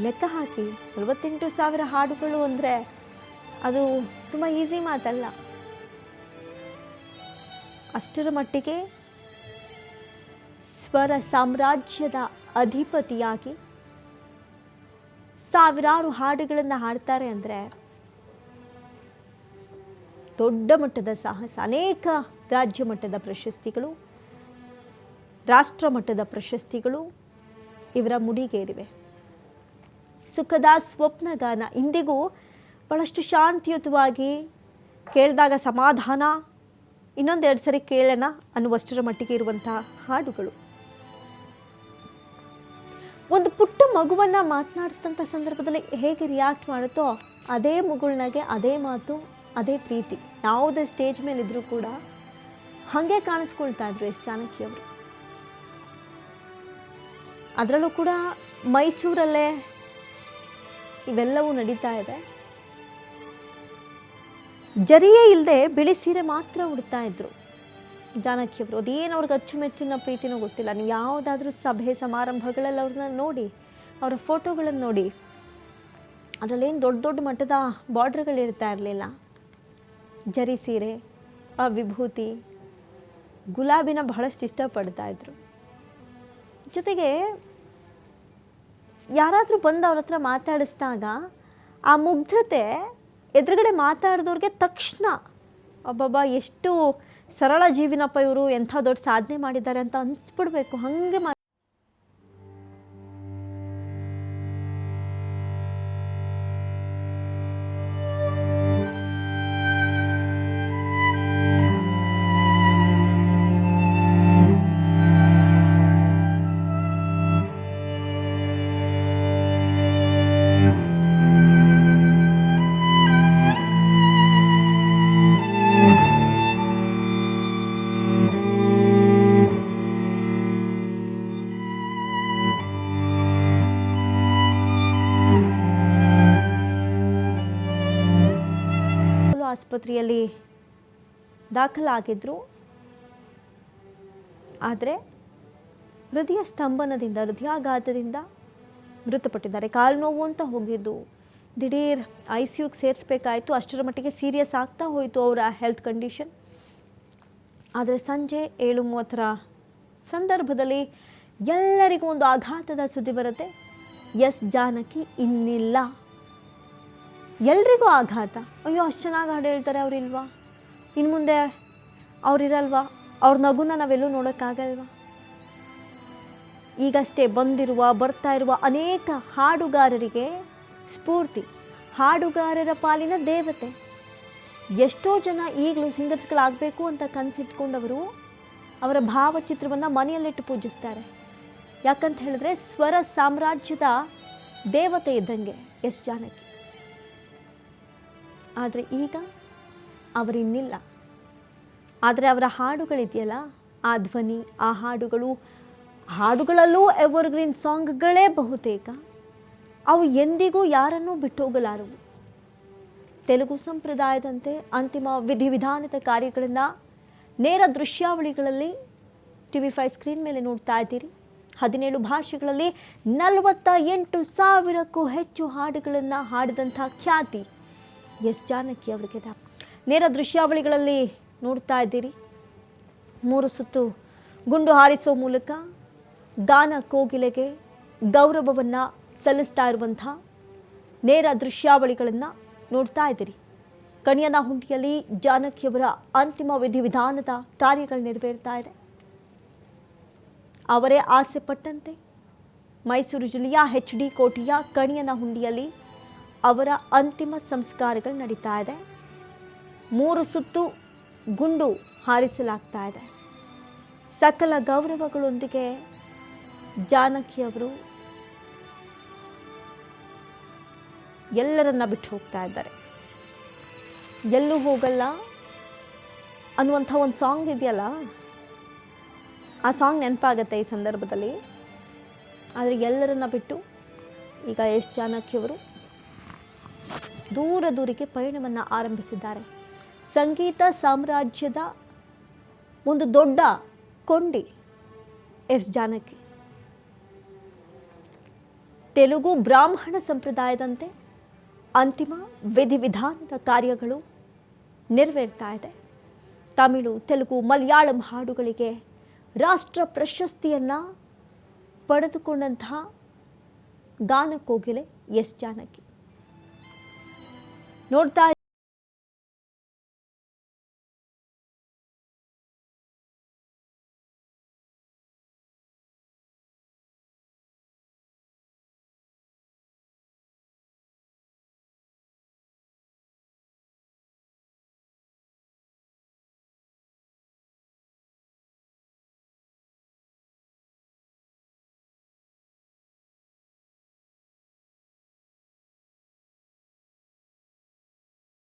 ಲೆಕ್ಕ ಹಾಕಿ 48,000 ಹಾಡುಗಳು ಅಂದರೆ ಅದು ತುಂಬ ಈಸಿ ಮಾತಲ್ಲ. ಅಷ್ಟರ ಮಟ್ಟಿಗೆ ಸ್ವರ ಸಾಮ್ರಾಜ್ಯದ ಅಧಿಪತಿಯಾಗಿ ಸಾವಿರಾರು ಹಾಡುಗಳನ್ನು ಹಾಡ್ತಾರೆ ಅಂದರೆ ದೊಡ್ಡ ಮಟ್ಟದ ಸಾಹಸ. ಅನೇಕ ರಾಜ್ಯ ಮಟ್ಟದ ಪ್ರಶಸ್ತಿಗಳು, ರಾಷ್ಟ್ರ ಮಟ್ಟದ ಪ್ರಶಸ್ತಿಗಳು ಇವರ ಮುಡಿಗೇರಿವೆ. ಸುಖದ ಸ್ವಪ್ನಗಾನ ಇಂದಿಗೂ ಬಹಳಷ್ಟು ಶಾಂತಿಯುತವಾಗಿ ಕೇಳಿದಾಗ ಸಮಾಧಾನ, ಇನ್ನೊಂದೆರಡು ಸರಿ ಕೇಳೋಣ ಅನ್ನುವಷ್ಟರ ಮಟ್ಟಿಗೆ ಇರುವಂತಹ ಹಾಡುಗಳು. ಒಂದು ಪುಟ್ಟ ಮಗುವನ್ನು ಮಾತನಾಡಿಸಿದಂಥ ಸಂದರ್ಭದಲ್ಲಿ ಹೇಗೆ ರಿಯಾಕ್ಟ್ ಮಾಡುತ್ತೋ ಅದೇ ಮಗುಳ್ನಾಗೆ ಅದೇ ಮಾತು, ಅದೇ ಪ್ರೀತಿ. ಯಾವುದೇ ಸ್ಟೇಜ್ ಮೇಲಿದ್ರೂ ಕೂಡ ಹಾಗೆ ಕಾಣಿಸ್ಕೊಳ್ತಾ ಇದ್ರು ಎಸ್ ಜಾನಕಿ ಅವರು. ಅದರಲ್ಲೂ ಕೂಡ ಮೈಸೂರಲ್ಲೇ ಇವೆಲ್ಲವೂ ನಡೀತಾ ಇದೆ. ಜರಿಯೇ ಇಲ್ಲದೆ ಬಿಳಿ ಸೀರೆ ಮಾತ್ರ ಉಡ್ತಾ ಇದ್ರು ಜಾನಕಿಯವರು. ಅದೇನು ಅವ್ರಿಗೆ ಅಚ್ಚುಮೆಚ್ಚಿನ ಪ್ರೀತಿನೂ ಗೊತ್ತಿಲ್ಲ. ನೀವು ಯಾವುದಾದ್ರೂ ಸಭೆ ಸಮಾರಂಭಗಳಲ್ಲಿ ಅವ್ರನ್ನ ನೋಡಿ, ಅವರ ಫೋಟೋಗಳನ್ನು ನೋಡಿ, ಅದರಲ್ಲೇನು ದೊಡ್ಡ ದೊಡ್ಡ ಮಟ್ಟದ ಬಾರ್ಡ್ರ್ಗಳಿರ್ತಾ ಇರಲಿಲ್ಲ. ಜರಿ ಸೀರೆ, ಆ ವಿಭೂತಿ, ಗುಲಾಬಿನ ಬಹಳಷ್ಟು ಇಷ್ಟಪಡ್ತಾ ಇದ್ರು. ಜೊತೆಗೆ ಯಾರಾದರೂ ಬಂದು ಅವ್ರ ಹತ್ರ ಮಾತಾಡಿಸಿದಾಗ ಆ ಮುಗ್ಧತೆ ಎದುರುಗಡೆ ಮಾತಾಡಿದವ್ರಿಗೆ ತಕ್ಷಣ ಅಬ್ಬಬ್ಬಾ ಎಷ್ಟು ಸರಳ ಜೀವಿನಪ್ಪ ಇವರು, ಎಂಥ ದೊಡ್ಡ ಸಾಧನೆ ಮಾಡಿದ್ದಾರೆ ಅಂತ ಅನಿಸ್ಬಿಡ್ಬೇಕು. ಹಾಗೆ ಆಸ್ಪತ್ರೆಯಲ್ಲಿ ದಾಖಲಾಗಿದ್ರು. ಆದರೆ ಹೃದಯ ಸ್ತಂಭನದಿಂದ, ಹೃದಯಾಘಾತದಿಂದ ಮೃತಪಟ್ಟಿದ್ದಾರೆ. ಕಾಲು ನೋವು ಅಂತ ಹೋಗಿದ್ದು ದಿಢೀರ್ ICUಗೆ ಸೇರಿಸ್ಬೇಕಾಯಿತು. ಅಷ್ಟರ ಮಟ್ಟಿಗೆ ಸೀರಿಯಸ್ ಆಗ್ತಾ ಹೋಯಿತು ಅವರ ಹೆಲ್ತ್ ಕಂಡೀಷನ್. ಆದರೆ ಸಂಜೆ 7:30 ಸಂದರ್ಭದಲ್ಲಿ ಎಲ್ಲರಿಗೂ ಒಂದು ಆಘಾತದ ಸುದ್ದಿ ಬರುತ್ತೆ. ಎಸ್ ಜಾನಕಿ ಇನ್ನಿಲ್ಲ. ಎಲ್ರಿಗೂ ಆಘಾತ. ಅಯ್ಯೋ, ಅಷ್ಟು ಚೆನ್ನಾಗಿ ಹಾಡು ಹೇಳ್ತಾರೆ, ಅವರಿಲ್ವಾ? ಇನ್ನು ಮುಂದೆ ಅವರಿರಲ್ವಾ? ಅವ್ರ ನಗುನ ನಾವೆಲ್ಲೂ ನೋಡೋಕ್ಕಾಗಲ್ವಾ? ಈಗಷ್ಟೇ ಬರ್ತಾ ಇರುವ ಅನೇಕ ಹಾಡುಗಾರರಿಗೆ ಸ್ಫೂರ್ತಿ, ಹಾಡುಗಾರರ ಪಾಲಿನ ದೇವತೆ. ಎಷ್ಟೋ ಜನ ಈಗಲೂ ಸಿಂಗರ್ಸ್ಗಳಾಗಬೇಕು ಅಂತ ಕನಸಿಟ್ಕೊಂಡವರು ಅವರ ಭಾವಚಿತ್ರವನ್ನು ಮನೆಯಲ್ಲಿಟ್ಟು ಪೂಜಿಸ್ತಾರೆ. ಯಾಕಂತ ಹೇಳಿದ್ರೆ ಸ್ವರ ಸಾಮ್ರಾಜ್ಯದ ದೇವತೆ ಇದ್ದಂಗೆ ಎಸ್ ಜಾನಕಿ. ಆದರೆ ಈಗ ಅವರಿನ್ನಿಲ್ಲ. ಆದರೆ ಅವರ ಹಾಡುಗಳಿದೆಯಲ್ಲ, ಆ ಧ್ವನಿ, ಆ ಹಾಡುಗಳಲ್ಲೂ ಎವರ್ಗ್ರೀನ್ ಸಾಂಗ್ಗಳೇ ಬಹುತೇಕ. ಅವು ಎಂದಿಗೂ ಯಾರನ್ನೂ ಬಿಟ್ಟೋಗಲಾರವು. ತೆಲುಗು ಸಂಪ್ರದಾಯದಂತೆ ಅಂತಿಮ ವಿಧಿವಿಧಾನದ ಕಾರ್ಯಗಳನ್ನು ನೇರ ದೃಶ್ಯಾವಳಿಗಳಲ್ಲಿ TV5 ಸ್ಕ್ರೀನ್ ಮೇಲೆ ನೋಡ್ತಾ ಇದ್ದೀರಿ. 17 ಭಾಷೆಗಳಲ್ಲಿ 48,000ಕ್ಕೂ ಹೆಚ್ಚು ಹಾಡುಗಳನ್ನು ಹಾಡಿದಂಥ ಖ್ಯಾತಿ ಎಸ್ ಜಾನಕಿ ಅವರಿಗೆ. ನೇರ ದೃಶ್ಯಾವಳಿಗಳಲ್ಲಿ ನೋಡ್ತಾ ಇದ್ದೀರಿ. 3 ಸುತ್ತು ಗುಂಡು ಹಾರಿಸೋ ಮೂಲಕ ಗಾನ ಕೋಗಿಲೆಗೆ ಗೌರವವನ್ನು ಸಲ್ಲಿಸ್ತಾ ಇರುವಂಥ ನೇರ ದೃಶ್ಯಾವಳಿಗಳನ್ನು ನೋಡ್ತಾ ಇದ್ದೀರಿ. ಕಣಿಯನಹುಂಡಿಯಲ್ಲಿ ಜಾನಕಿಯವರ ಅಂತಿಮ ವಿಧಿವಿಧಾನದ ಕಾರ್ಯಗಳು ನೆರವೇರ್ತಾ ಇದೆ. ಅವರೇ ಆಸೆ ಪಟ್ಟಂತೆ ಮೈಸೂರು ಜಿಲ್ಲೆಯ HD ಕೋಟೆಯ ಕಣಿಯನಹುಂಡಿಯಲ್ಲಿ ಅವರ ಅಂತಿಮ ಸಂಸ್ಕಾರಗಳು ನಡೀತಾ ಇದೆ. 3 ಸುತ್ತು ಗುಂಡು ಹಾರಿಸಲಾಗ್ತಾ ಇದೆ. ಸಕಲ ಗೌರವಗಳೊಂದಿಗೆ ಜಾನಕಿಯವರು ಎಲ್ಲರನ್ನ ಬಿಟ್ಟು ಹೋಗ್ತಾ ಇದ್ದಾರೆ. ಎಲ್ಲೂ ಹೋಗಲ್ಲ ಅನ್ನುವಂಥ ಒಂದು ಸಾಂಗ್ ಇದೆಯಲ್ಲ, ಆ ಸಾಂಗ್ ನೆನಪಾಗತ್ತೆ ಈ ಸಂದರ್ಭದಲ್ಲಿ. ಆದರೆ ಎಲ್ಲರನ್ನ ಬಿಟ್ಟು ಈಗ ಎಸ್ ಜಾನಕಿಯವರು ದೂರಕ್ಕೆ ಪಯಣವನ್ನು ಆರಂಭಿಸಿದ್ದಾರೆ. ಸಂಗೀತ ಸಾಮ್ರಾಜ್ಯದ ಒಂದು ದೊಡ್ಡ ಕೊಂಡಿ ಎಸ್ ಜಾನಕಿ. ತೆಲುಗು ಬ್ರಾಹ್ಮಣ ಸಂಪ್ರದಾಯದಂತೆ ಅಂತಿಮ ವಿಧಿವಿಧಾನದ ಕಾರ್ಯಗಳು ನೆರವೇರ್ತಾ ಇದೆ. ತಮಿಳು, ತೆಲುಗು, ಮಲಯಾಳಂ ಹಾಡುಗಳಿಗೆ ರಾಷ್ಟ್ರ ಪ್ರಶಸ್ತಿಯನ್ನು ಪಡೆದುಕೊಂಡಂತಹ ಗಾನಕೋಗಿಲೆ ಎಸ್ ಜಾನಕಿ. ನೋಡ್ತಾ